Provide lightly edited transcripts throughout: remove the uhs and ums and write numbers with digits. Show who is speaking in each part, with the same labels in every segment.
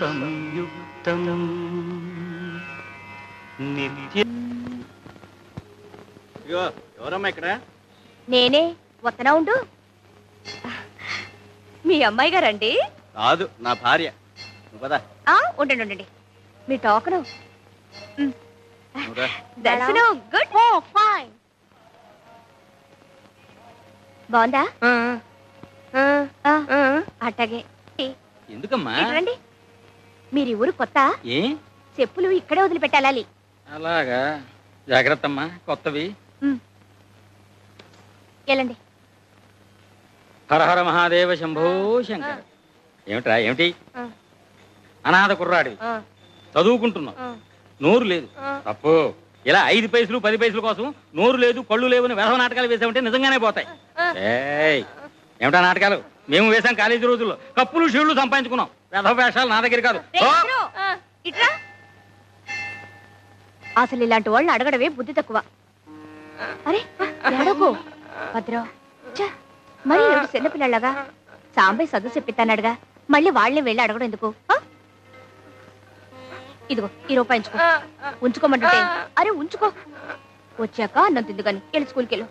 Speaker 1: సంయుక్తం నిత్య. ఎవరమ్మా ఇక్కడ?
Speaker 2: నేనే. వత్తనా ఉండు. మీ అమ్మాయి గారండి?
Speaker 1: కాదు, నా భార్య.
Speaker 2: ఉండండి ఉండండి. మీ టోకను. దర్శనం గుడ్. ఫైన్. బాగుందా? అట్టగే.
Speaker 1: ఎందుకమ్మా?
Speaker 2: రండి. మీరు ఈ ఊరు కొత్త?
Speaker 1: ఏ
Speaker 2: చెప్పులు ఇక్కడే వదిలిపెట్టాలి.
Speaker 1: అలాగా, జాగ్రత్త అమ్మా, కొత్తవి.
Speaker 2: వెళ్ళండి.
Speaker 1: హర హర మహాదేవ శంభో శంకర. ఏమిట్రా, ఏమిటి? అనాథ కుర్రాడి, చదువుకుంటున్నావు, నోరు లేదు. తప్పు. ఇలా 5 పైసలు 10 పైసల కోసం నోరు లేదు కళ్ళు లేవని వేసవ నాటకాలు వేసామంటే నిజంగానే పోతాయి. ఏమిటా నాటకాలు? మేము వేసాం కాలేజీ రోజుల్లో. కప్పులు షీళ్లు సంపాదించుకున్నాం. వేసవ వేషాలు నా దగ్గర కాదు.
Speaker 2: అసలు ఇలాంటి వాళ్ళని అడగడమే బుద్ధి తక్కువ. అరే అడగో భద్రం. మరి చిన్నపిల్లలాగా సాంబయ్య చదువు చెప్పిస్తానడుగా, మళ్ళీ వాళ్ళే వెళ్ళి అడగడం ఎందుకు? ఇదిగో ఈ రూపాయి ఉంచుకోమంటుంటే. అరే ఉంచుకో, వచ్చాక అన్నం తిందు గాని. వెళ్ళి స్కూల్కి వెళ్ళు.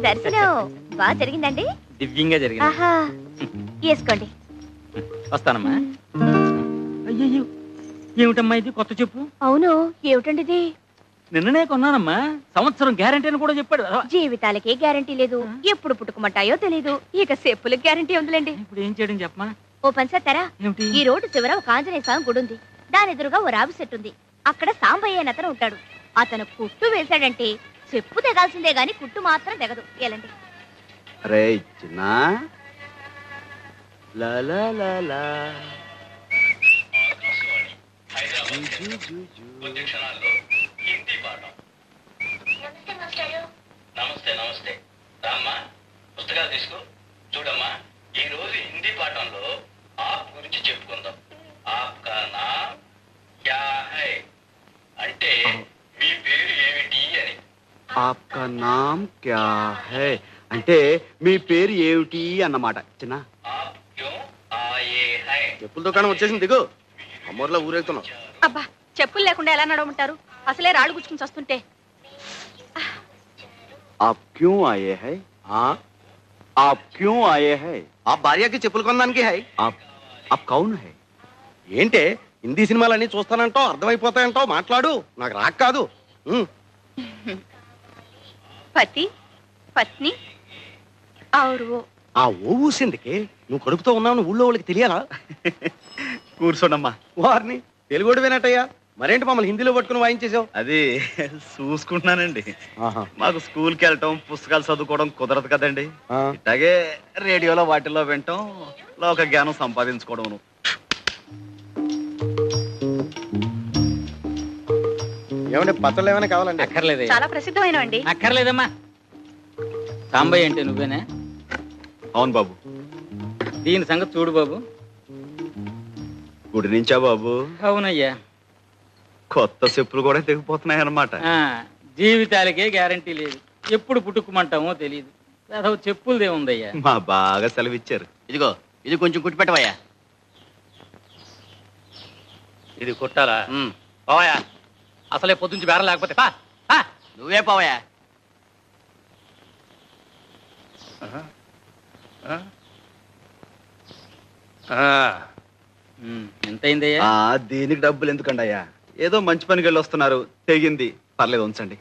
Speaker 2: దర్శనం బాగా జరిగిందండి?
Speaker 1: దివ్యంగా జరిగింది.
Speaker 2: వేసుకోండి.
Speaker 1: వస్తానమ్మా. అయ్యో, ఏమిటమ్మా ఇది? కొత్త చెప్పు.
Speaker 2: అవును, ఏమిటండి ఇది?
Speaker 1: నిన్ననే కొన్నానమ్మా. సంవత్సరం గ్యారంటీ అని కూడా చెప్పాడు.
Speaker 2: జీవితాలకే గ్యారంటీ లేదు, ఎప్పుడు పుట్టుకుమంటాయో తెలీదు. ఇక చెప్పులకు గ్యారంటీ ఉందిలేండి.
Speaker 1: ఇప్పుడు ఏం చేయడం చెప్పమా?
Speaker 2: ఓ పని చేస్తారా? ఈ రోడ్డు చివర ఒక ఆంజనేయ స్వామి గుడి ఉంది. దాని ఎదురుగా ఓ రావి చెట్టు ఉంది. అక్కడ సాంబయ్య అని అతను ఉంటాడు. అతను కుట్టు వేశాడంటే చెప్పు తెగాల్సిందే గాని కుట్టు మాత్రం తెగదు. ఎలాంటి
Speaker 3: నమస్తే నమస్తే. రామ్మా, పుస్తకాలు తీసుకో. చూడమ్మా, ఈ రోజు హిందీ పాఠంలో ఆప్ గురించి చెప్పుకుందాం. ఆప్ కా నామ్ క్యా హై అంటే మీ పేరు ఏమిటి అని.
Speaker 4: ఆప్కా నామ్ క్యా హై అంటే మీ పేరు ఏమిటి అన్నమాట. చిన్న
Speaker 3: ఆప్ క్యో ఆయే హై.
Speaker 4: చెప్పుల దుకాణం వచ్చేసింది, దిగు. అమ్మోర్లో ఊరేగుతున్నాం.
Speaker 2: అబ్బా, చెప్పులు లేకుండా ఎలా నడవమంటారు? అసలే రాళ్ళు గుచ్చుకుని వస్తుంటే.
Speaker 4: आप क्यों आए हैं? आप क्यों आए हैं? आप భార్యకి చెప్పులు కొనడానికి హై. आप कौन है? ఏంటే హిందీ సినిమాలన్నీ చూస్తానంటావు, అర్థమైపోతాయంటావు. మాట్లాడు, నాకు రాక్ కాదు.
Speaker 2: పతి పత్ని ఆరు.
Speaker 4: ఆ ఓ ఊసిందికి నువ్వు కడుపుతో ఉన్నావు ఊళ్ళో వాళ్ళకి తెలియాలా? కూర్చోండమ్మా. వారిని తెలుగుడు వినట్టయ్యా, మరేంటి మమ్మల్ని హిందీలో పట్టుకుని వాయించేసావు?
Speaker 5: అది చూసుకుంటున్నానండి. మాకు స్కూల్కి వెళ్ళటం పుస్తకాలు చదువుకోవడం కుదరదు కదండి. ఇట్లాగే రేడియోలో వాటిల్లో వినటం, లోక జ్ఞానం సంపాదించుకోవడం.
Speaker 4: ఏమంటే పత్రాలు ఏమైనా కావాలండి?
Speaker 1: అక్కర్లేదు.
Speaker 2: చాలా ప్రసిద్ధమైనవండి.
Speaker 1: అక్కర్లేదమ్మా. సాంబయ్య అంటే నువ్వేనా?
Speaker 4: అవును బాబు.
Speaker 1: దీని సంగతి చూడు బాబు.
Speaker 4: గుడి నుంచా బాబు?
Speaker 1: అవునయ్యా.
Speaker 4: కొత్త చెప్పులు కూడా తెగిపోతున్నాయన్నమాట.
Speaker 1: జీవితాలకే గ్యారంటీ లేదు, ఎప్పుడు పుట్టుకుమంటామో తెలియదు. చెప్పులదే ఉందయ్యా.
Speaker 4: మా బాగా సెలవిచ్చారు.
Speaker 5: ఇదిగో, ఇది కొంచెం కుట్టి పెట్టవయ్యా.
Speaker 1: ఇది కుట్టాలా? పోవయా, అసలే పొద్దుంచి బేరం లేకపోతే
Speaker 5: నువ్వే పోవయ్యా.
Speaker 1: ఎంతైందయ్యా?
Speaker 4: దీనికి డబ్బులు ఎందుకండి అయ్యా? ఏదో మంచి పనికి వెళ్ళి వస్తున్నారు, తెగింది, పర్లేదు ఉంచండి.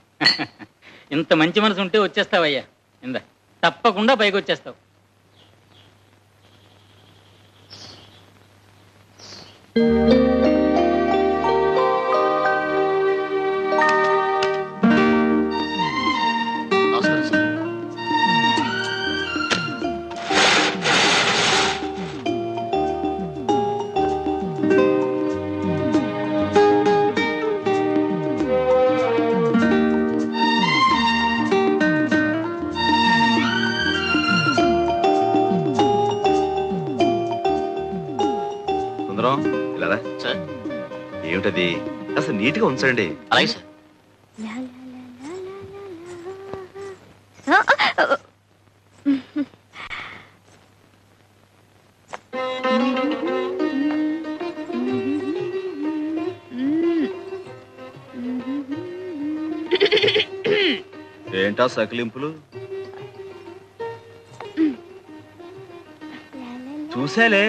Speaker 1: ఇంత మంచి మనసు ఉంటే వచ్చేస్తావయ్యా. ఇందా, తప్పకుండా పైకి వచ్చేస్తావు.
Speaker 5: ఏమిటది? అసలు నీట్ గా ఉంచండి.
Speaker 3: అలాగే సార్.
Speaker 5: ఏంటా సకిలింపులు? చూసేలే,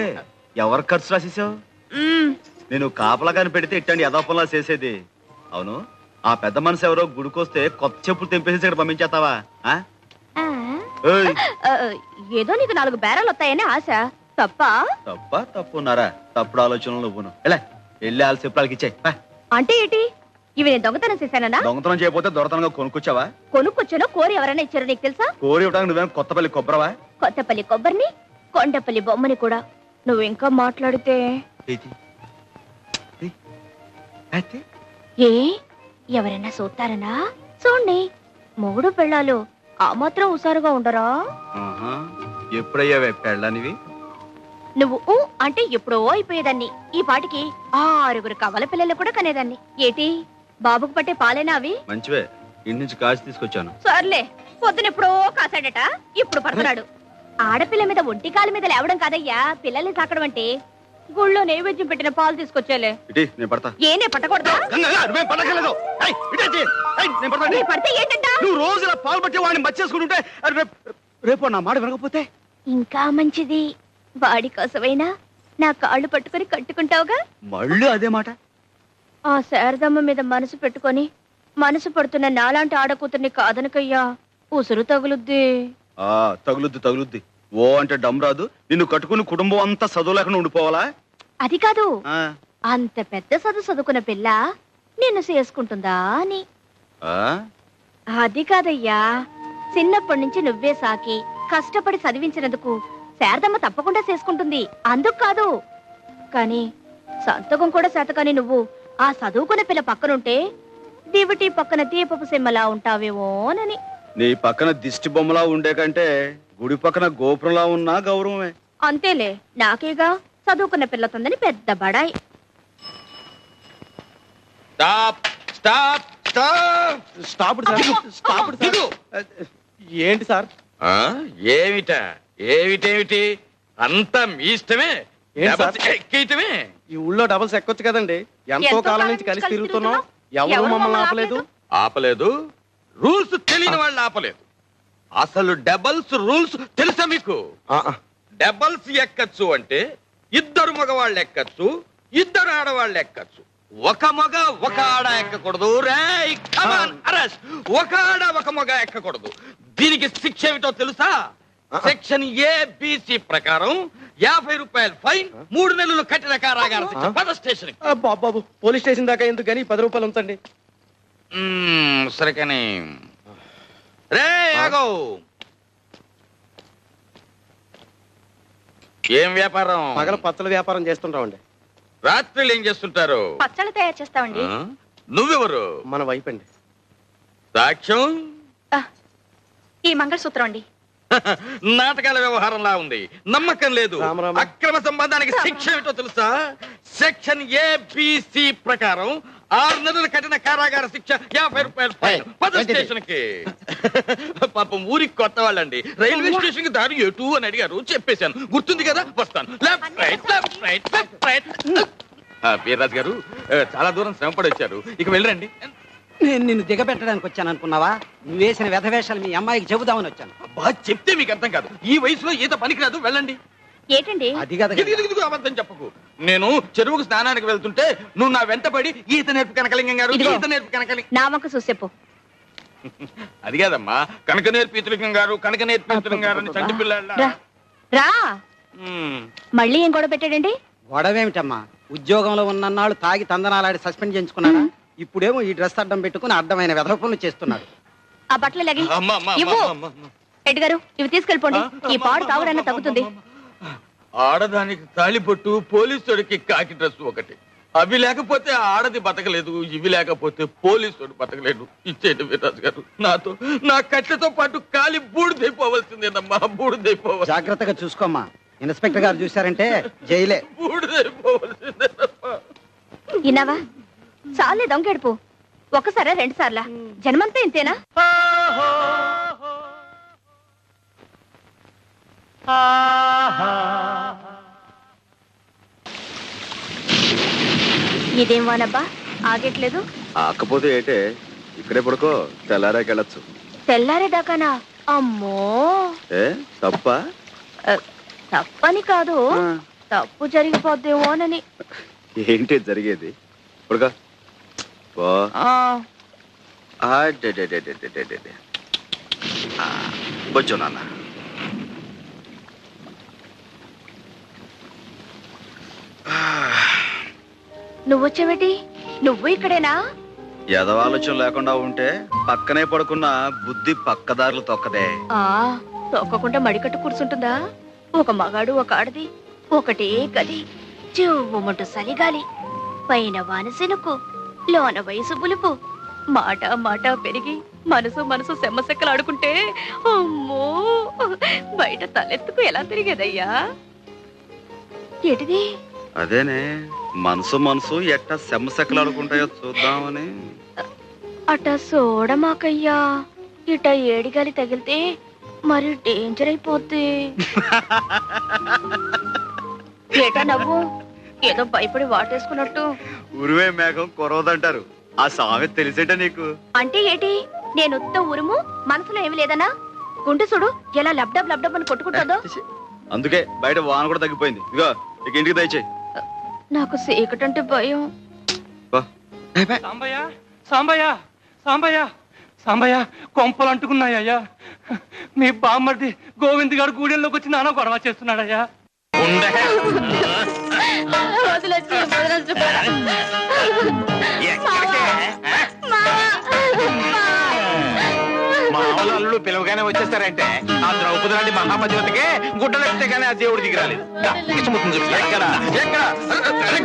Speaker 5: ఎవరు ఖర్చు రాసేసావు? నేను కాపలాగాని పెడితే ఇట్టండి యథాపంలా చేసేది. అవును, ఆ పెద్ద మనసు ఎవరో గుడికొస్తే కొత్త చెప్పులు తెంపేసి ఇక్కడ పంపించేస్తావా?
Speaker 2: ఏదో నీకు 4 బేరాలు వస్తాయని ఆశ.
Speaker 5: తప్పున్నారా? తప్పుడు ఆలోచనలు నువ్వును. ఎలా వెళ్ళి వాళ్ళ చెప్పులకి ఇచ్చాయి.
Speaker 2: అంటే ఏంటి? ఇవి నేను దొంగతనం చేశానా?
Speaker 5: దొంగతనం చేయకపోతే దొరతనంగా కొనుక్కొచ్చావా?
Speaker 2: కొనుక్కొచ్చానో కోరి ఎవరైనా ఇచ్చారో నీకు తెలుసా?
Speaker 5: కోరి ఇవ్వడానికి నువ్వేం కొత్తపల్లి కొబ్బరవా?
Speaker 2: కొత్తపల్లి కొబ్బరిని, కొండపల్లి బొమ్మని కూడా. నువ్వు ఇంకా మాట్లాడితే ఏ ఎవరైనా చూస్తారనా? చూడండి, మొగుడు పెళ్ళాలు ఆ మాత్రం హుషారుగా ఉండరా?
Speaker 5: ఎప్పుడయ్యావే పెళ్ళానివి?
Speaker 2: నువ్వు అంటే ఎప్పుడో అయిపోయేదాన్ని. ఈ పాటికి 6 కవల పిల్లలు కూడా కనేదాన్ని. ఏటి బాబుకు పట్టే పాలేనా అవి?
Speaker 5: మంచివే, ఇంటి నుంచి కాసి తీసుకొచ్చాను.
Speaker 2: సర్లే, పొద్దునెప్పుడో కాసాడట, ఇప్పుడు పడుతున్నాడు. ఆడపిల్ల మీద ఒంటి కాలు మీద లేవడం కాదయ్యా పిల్లల్ని సాకడం అంటే. గుళ్ళో నైవేద్యం పెట్టిన పాలు తీసుకొచ్చేలే.
Speaker 5: నేను పడతా.
Speaker 2: ఏనే పట్టకూడదా? పడితే ఏంటంట?
Speaker 5: నువ్వు రోజు ఇలా పాలు పట్టి వాడిని మర్చేసుకుంటుంటే రేపు నా మాట వినకపోతే
Speaker 2: ఇంకా మంచిది. వాడి కోసమైనా నా కాళ్ళు పట్టుకుని కట్టుకుంటావుగా.
Speaker 5: మళ్ళీ అదే మాట.
Speaker 2: ఆ శారదమ్మ మీద మనసు పెట్టుకొని మనసు పడుతున్న నాలాంటి ఆడకూతుర్ని కాదనకయ్యా, ఉసురు తగులుద్ది.
Speaker 5: తగులుద్ది. ఓ అంటే డమ్ రాదు. నిన్ను కట్టుకుని కుటుంబం అంతా చదువు లేకుండా ఉండిపోవాలా?
Speaker 2: అది కాదు, అంత పెద్ద చదువుకున్న పిల్ల నిన్ను చేసుకుంటుందా అని. అది కాదయ్యా, చిన్నప్పటి నుంచి నువ్వే సాకి కష్టపడి చదివించినందుకు శారదమ్మ తప్పకుండా చేసుకుంటుంది, అందుకు కాదు. కాని సంతకం కూడా శాతకాని నువ్వు ఆ చదువుకున్న పిల్ల పక్కనుంటే దివిటి పక్కన దీపపు సిమ్మలా ఉంటావేమోనని.
Speaker 5: నీ పక్కన దిష్టి బొమ్మలా ఉండే కంటే గుడి పక్కన గోపురంలా ఉన్నా గౌరవమే.
Speaker 2: అంతేలే, నాకేగా చదువుకున్న పిల్లతుందని పెద్ద బడాయి.
Speaker 4: ఏంటి సార్?
Speaker 1: ఏమిటి అంతా మీ ఇష్టమే. ఎక్కేయటమే.
Speaker 4: ఈ ఊళ్ళో డబల్స్ ఎక్కొచ్చు కదండి. ఎంతో కాలం నుంచి కలిసి తిరుగుతున్నాం, ఎవరు మమ్మల్ని
Speaker 1: ఆపలేదు. రూల్స్ తెలియని వాళ్ళు ఆపలేదు. అసలు డబల్స్ రూల్స్ తెలుసా మీకు? డబల్స్ ఎక్కచ్చు అంటే 2 మగవాళ్ళు ఎక్కచ్చు, 2 ఆడవాళ్ళు ఎక్కచ్చు. ఒక మగ ఒక ఆడ ఎక్కకూడదు. ఒక ఆడ ఒక మగ ఎక్కకూడదు. దీనికి శిక్ష ఏమిటో తెలుసా? సెక్షన్ ABC ప్రకారం 50 రూపాయలు ఫైన్, 3 నెలలు కఠిన కారాగార శిక్ష. పద స్టేషన్.
Speaker 4: బాబు, పోలీస్ స్టేషన్ దాకా ఎందుకు కానీ 10 రూపాయలు ఉంచండి.
Speaker 1: సరే కానీ రే ఆగో. ఏం వ్యాపారం?
Speaker 4: పగల పచ్చల వ్యాపారం చేస్తుంటామండి.
Speaker 1: రాత్రులు ఏం చేస్తుంటారు?
Speaker 2: పచ్చళ్ళు తయారు చేస్తామండి.
Speaker 1: నువ్వెవరు?
Speaker 4: మన వైపు అండి.
Speaker 1: సాక్ష్యం?
Speaker 2: ఈ మంగళసూత్రం అండి.
Speaker 1: నాటకాల వ్యవహారంలా ఉంది, నమ్మకం లేదు. అక్రమ సంబంధానికి శిక్ష ఏమిటో తెలుసా? సెక్షన్ ABC ప్రకారం 6 నెలల కఠిన కారాగార శిక్ష, 50 రూపాయలు ఫైన్. పద స్టేషన్ కి. పాపం ఊరికి కొత్త వాళ్ళండి. రైల్వే స్టేషన్ కి దారి ఎటు అని అడిగారు, చెప్పేశాను. గుర్తుంది కదా? వస్తాను. Left right. వీర్రాజు గారు చాలా దూరం శ్రమపడి వచ్చారు, ఇక వెళ్ళరండి.
Speaker 6: నేను నిన్ను దిగబెట్టడానికి వచ్చాను అనుకున్నావా? నువ్వు వేసిన వ్యధవేషాలు మీ అమ్మాయికి చెబుదామని వచ్చాను.
Speaker 1: అబ్బా, చెప్తే మీకు అర్థం కాదు. ఈ వయసులో ఈత పనికిరాదు, వెళ్ళండి.
Speaker 2: ఏంటండి
Speaker 6: అది కదా?
Speaker 1: అబద్ధం చెప్పకు. నేను చెరువుకు స్నానానికి వెళ్తుంటే నువ్వు నా వెంటపడి ఈత నేర్పు కనకలింగం గారు, ఈత నేర్పు కనకలింగం.
Speaker 2: నా వంక చూసేపు.
Speaker 1: అది కాదమ్మా, కనక నేర్పు ఈతలింగం గారు, కనక నేర్పు ఈతలింగం గారు అని చంటి పిల్లల.
Speaker 2: రా, మళ్ళీ ఏం గొడవ పెట్టాడండి?
Speaker 6: గొడవేమిటమ్మా, ఉద్యోగంలో ఉన్నన్నాళ్ళు తాగి తందనాలాడి సస్పెండ్ చేయించుకున్నాడా? ఇప్పుడేమో ఈ డ్రెస్ అడ్డం పెట్టుకుని అడ్డమైన వెధవ పనులు చేస్తున్నాడు.
Speaker 2: ఆ బట్టలు లగి రెడ్డి గారు, ఇవి తీసుకెళ్ళిపోండి. ఈ పాడు తాగుడన్నా తగ్గుతుంది.
Speaker 1: ఆడదానికి తాళిబొట్టు, పోలీసుడికి కాకి డ్రెస్ ఒకటి. అవి లేకపోతే ఆడది బతకలేదు, ఇవి లేకపోతే పోలీసుడు బతకలేదు. ఇచ్చేటి వీర్రాజు గారు, నాతో నా కట్లతో పాటు కాలి బూడిదైపోవలసిందేనమ్మా, బూడిదైపోవాలి.
Speaker 6: జాగ్రత్తగా చూసుకోమ్మా, ఇన్స్పెక్టర్ గారు చూశారంటే జైలే.
Speaker 1: బూడిదైపోవలసిందేనమ్మా.
Speaker 2: విన్నావా? చాలే దొంగెడుపు. ఒకసారా 2 సార్లా? జన్మంతా ఇంతేనా? ఇదేం వానబ్బా, ఆగట్లేదు.
Speaker 5: ఆకపోతే ఏటే, ఇక్కడే పడుకో, తెల్లారాకెళ్ళచ్చు.
Speaker 2: తెల్లారేదాకానా? అమ్మో,
Speaker 5: ఏ తప్ప?
Speaker 2: తప్పని కాదు, తప్పు జరిగిపోద్దేమోనని.
Speaker 5: ఏంటి జరిగేది? పడుకో. కొంచెం నాన్న.
Speaker 2: నువ్వొచ్చావేటి? నువ్వు ఇక్కడేనా?
Speaker 5: ఎదవాలోచన లేకుండా ఉంటే పక్కనే పడుకున్న బుద్ధి పక్కదారులు తొక్కదే.
Speaker 2: తొక్కకుండా మడికట్టు కూర్చుంటుందా? ఒక మగాడు ఒక ఆడది ఒకటే గది, చెవుమంటూ సలిగాలి, పైన వానసెనుకు, లోన వయసు బులుపు, మాట మాట పెరిగి మనసు మనసు సెమ్మసెక్కలు ఆడుకుంటే అమ్మో, బయట తలెత్తుకు ఎలా తిరిగేదయ్యా? ఏటిది?
Speaker 5: అదేనే, మనసు మనసు ఎట్టా సెమ్మసెక్కలాడుకుంటాయో చూద్దామని.
Speaker 2: అట చూడమాకయ్యా, ఇట ఏడిగాలి తగిలితే మరి డేంజర్ అయిపోద్ది. ఏటా నవ్వు? ఏదో భయపడి వాటేసుకున్నట్టు.
Speaker 5: ఉరువే మేఘం కురవదంటారు, ఆ సామెత తెలిసేట నీకు?
Speaker 2: అంటే ఏటి? నేను ఉత్త ఉరుము, మనసులో ఏమి లేదనా? గుండు చూడు ఎలా లబ్డబ్ లబ్డబ్ అని కొట్టుకుంటుందో.
Speaker 5: అందుకే బయట వాన కూడా తగ్గిపోయింది. ఇగో ఇక ఇంటికి దయచేయి.
Speaker 2: నాకు చీకటంటే భయం.
Speaker 7: సాంబయ్య సాంబయ్య సాంబయ్య సాంబయ్య, కొంపలు అంటుకున్నాయ్యా. మీ బామ్మర్ది గోవింద్ గారు గూడెంలోకి వచ్చి నాన్న గొడవ చేస్తున్నాడయ్యా.
Speaker 8: మామూలు అల్లుడు పిలవగానే వచ్చేస్తారంటే ఆ ద్రౌపది లాంటి మహాపతివతికే గుడ్డలెప్తే గానీ ఆ దేవుడు దిగిరాలేదు.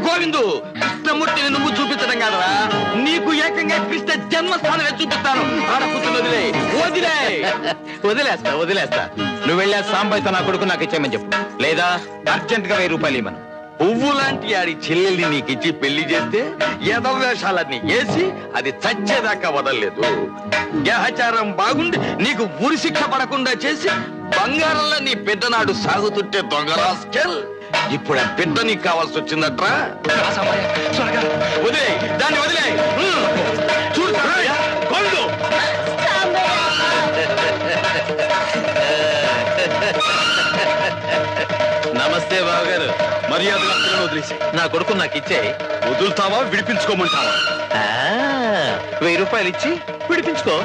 Speaker 8: గోవిందు, కృష్ణమూర్తిని నువ్వు చూపించడం కాదరా, నీకు ఏకంగా కృష్ణ జన్మస్థానమే చూపిస్తాను. ఆడపుత్రులు వదిలేస్తా. నువ్వు వెళ్ళా సాంబయ్యతో నా కొడుకు నాకు ఇచ్చేయమని చెప్పు, లేదా అర్జెంట్ గా 1000 రూపాయలు ఇవ్వను. పువ్వు లాంటి ఆడి చెల్లెల్ని నీకిచ్చి పెళ్లి చేస్తే ఎదవేషాలన్నీ వేసి అది చచ్చేదాకా వదలలేదు. గ్రహచారం బాగుండి నీకు ఉరి శిక్ష పడకుండా చేసి బంగారంలో నీ పెద్దనాడు సాగుతుంటే దొంగరాస్కెల్, ఇప్పుడు ఆ పెద్ద నీకు కావాల్సి వచ్చిందట్రా. వదిలే దాన్ని, వదిలే. చూడు గోవిందు, నమస్తే బావగారు. మర్యాదగా వదిలేసి నా కొడుకు నాకు ఇచ్చే. వదులుతావా విడిపించుకోమంటావా? 1000 రూపాయలు ఇచ్చి విడిపించుకో.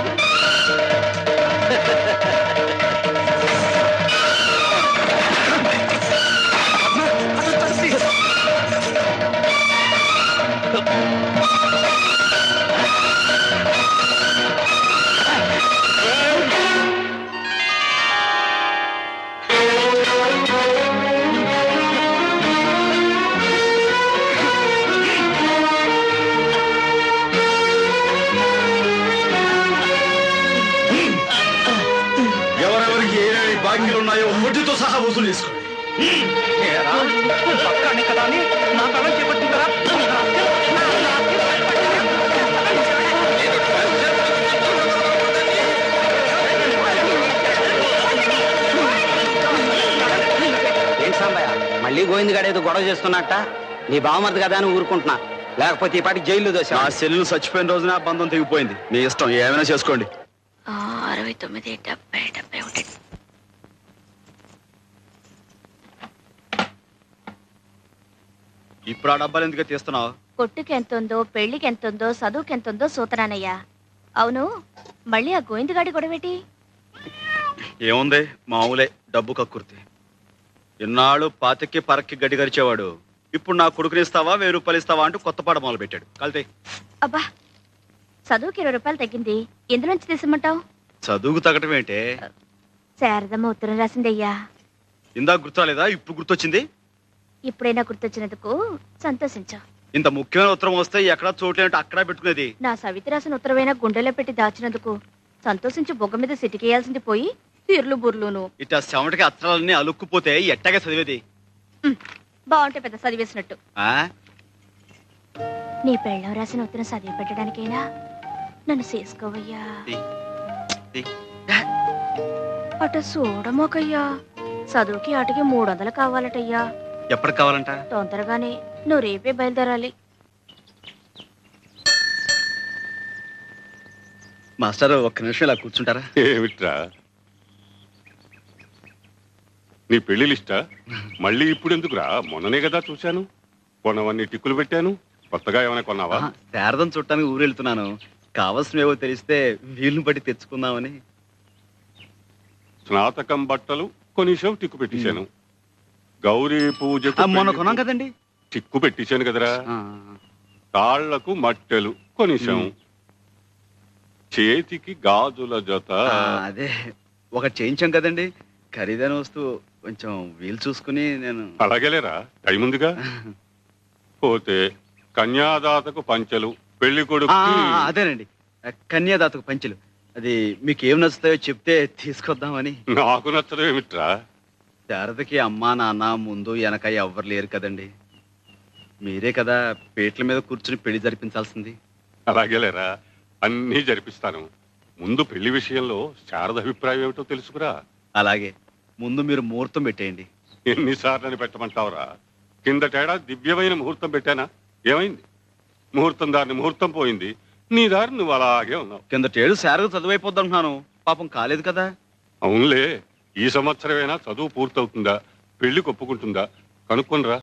Speaker 8: ఎవరెవరికి ఏ బాకీలు ఉన్నాయో వడ్డీతో సహా వసూలు చేసుకోండి.
Speaker 7: కదా అని నా కళ చేపట్టిందరా?
Speaker 6: ఏంటి సాంబయ్య, మళ్ళీ గోవింద్ గారు ఏదో గొడవ చేస్తున్నట్ట? నీ బావమరిది కదా అని ఊరుకుంటున్నా, లేకపోతే ఈ పాటికి జైల్లో దోశ.
Speaker 5: నా సెల్లు చచ్చిపోయిన రోజున ఆ బంధం తెగిపోయింది. మీ ఇష్టం, ఏమైనా చేసుకోండి.
Speaker 2: 69, 70, 71.
Speaker 5: ఇప్పుడు ఆ డబ్బాలు ఎందుకు తీస్తున్నావు?
Speaker 2: కొట్టుకి ఎంతుందో, పెళ్లికి ఎంతుందో, చదువుకి ఎంతుందో సూతరానయ్యా. అవును, మళ్ళీ ఆ గోవిందగాడి గొడవేటి?
Speaker 5: ఏముంది, మామూలే, డబ్బు కక్కుర్తి. ఇన్నాళ్ళు పాతకి పరక్కి గడ్డి గరిచేవాడు, ఇప్పుడు నా కొడుకుని ఇస్తావా 1000 రూపాయలు ఇస్తావా అంటూ కొత్త పాట మొదలు పెట్టాడు. కలితే
Speaker 2: అబ్బా, చదువుకి 20 రూపాయలు తగ్గింది, ఎందులోంచి తీసమంటావు?
Speaker 5: చదువుకు తగ్గటం ఏంటే?
Speaker 2: శారదమ్మ ఉత్తరం రాసిందయ్యా.
Speaker 5: ఇందాక గుర్తురాలేదా? ఇప్పుడు గుర్తొచ్చింది.
Speaker 2: ఇప్పుడైనా గుర్తొచ్చినందుకు సంతోషించా.
Speaker 5: ఇంత ముఖ్యమైన ఉత్తరం వస్తే ఎక్కడా చోట్లేంటే అక్కడా పెట్టుకునేది.
Speaker 2: నా సవితి రాసిన ఉత్తరమైనా గుండెలో పెట్టి దాచినందుకు సంతోషించి బొగ్గ మీద సిటికేయాల్సింది పోయి తీర్లు బుర్లును.
Speaker 5: ఇట్లా చెమటకి అత్తరాలన్నీ అలుక్కుపోతే ఎట్టగా చదివేది?
Speaker 2: బాగుంటే పెద్ద చదివేసినట్టు. నీ పెళ్ళం రాసిన ఉత్తరం చదివి పెట్టడానికైనా నన్ను చేసుకోవయ్యా. అట చూడమోకయ్యా, చదువుకి ఆటకి 300 కావాలటయ్యా.
Speaker 5: ఎప్పటికి కావాలంట?
Speaker 2: తొందరగానే, నువ్వు రేపే బయలుదేరాలి.
Speaker 5: మాస్టర్ ఒక్క నిమిషం ఇలా కూర్చుంటారా?
Speaker 9: ఏమిట్రా నీ పెళ్లి లిస్టా? మళ్ళీ ఇప్పుడు ఎందుకురా? మొన్ననే కదా చూశాను. కొన్నవన్నీ టిక్కులు పెట్టాను. కొత్తగా ఏమైనా కొన్నావా?
Speaker 5: శారదం చుట్టానికి ఊరు వెళ్తున్నాను. కావలసినవేవో తెలిస్తే వీలుని బట్టి తెచ్చుకుందామని.
Speaker 9: స్నాతకం బట్టలు కొనిషం టిక్కు పెట్టించాను. గౌరీ పూజకు
Speaker 5: మొన్న కొన్నాం కదండి,
Speaker 9: టిక్కు పెట్టించాను కదరా. తాళ్లకు మట్టెలు కొనిషం. చేతికి గాజుల జత.
Speaker 5: అదే ఒకటి చేయించాం కదండి. ఖరీదైన వస్తువు, కొంచెం వీలు చూసుకుని నేను.
Speaker 9: అలాగేలేరా, టైం ఉందిగా. పోతే కన్యాదాతకు పంచెలు, పెళ్లి కొడుకు.
Speaker 5: అదేనండి, కన్యాదాతకు పంచెలు. అది మీకు ఏం నచ్చుతాయో చెప్తే తీసుకొద్దామని.
Speaker 9: నాకు నచ్చదు ఏమిట్రా?
Speaker 5: శారదకి అమ్మా నాన్న ముందు వెనక ఎవ్వరు లేరు కదండి. మీరే కదా పేట్ల మీద కూర్చుని పెళ్లి జరిపించాల్సింది.
Speaker 9: అలాగేలేరా, అన్నీ జరిపిస్తాను. ముందు పెళ్లి విషయంలో శారద అభిప్రాయం ఏమిటో తెలుసుకురా.
Speaker 5: అలాగే, ముందు మీరు ముహూర్తం పెట్టేయండి.
Speaker 9: ఎన్నిసార్లని పెట్టమంటావురా? కిందటేడా దివ్యమైన ముహూర్తం పెట్టానా? ఏమైంది? ముహూర్తం దారిని ముహూర్తం పోయింది. నీ దారి నువ్వు అలాగే ఉన్నావు.
Speaker 5: కిందటేడు శారద చదువైపోద్దంటున్నాను, పాపం కాలేదు కదా.
Speaker 9: అవునులే, ఈ సంవత్సరమైనా చదువు పూర్తవుతుందా, పెళ్లి ఒప్పుకుంటుందా కనుక్కొనిరా.